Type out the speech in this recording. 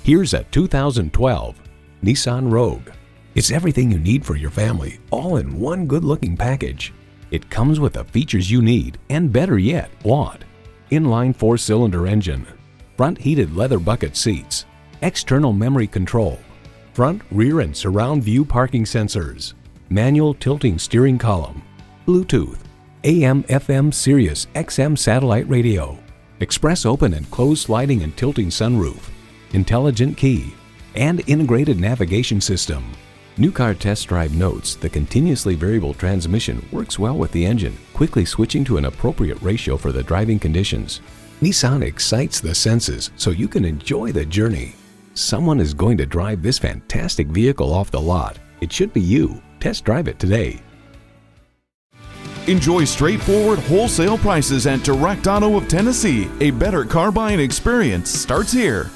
Here's a 2012 Nissan Rogue. It's everything you need for your family, all in one good-looking package. It comes with the features you need, and better yet, want. Inline 4-cylinder engine, front heated leather bucket seats, external memory control, front, rear, and surround view parking sensors, manual tilting steering column, Bluetooth, AM/FM Sirius XM satellite radio, express open and closed sliding and tilting sunroof, intelligent key, and integrated navigation system. New Car Test Drive notes the continuously variable transmission works well with the engine, quickly switching to an appropriate ratio for the driving conditions. Nissan excites the senses so you can enjoy the journey. Someone is going to drive this fantastic vehicle off the lot. It should be you. Test drive it today. Enjoy straightforward wholesale prices at Direct Auto of Tennessee. A better car buying experience starts here.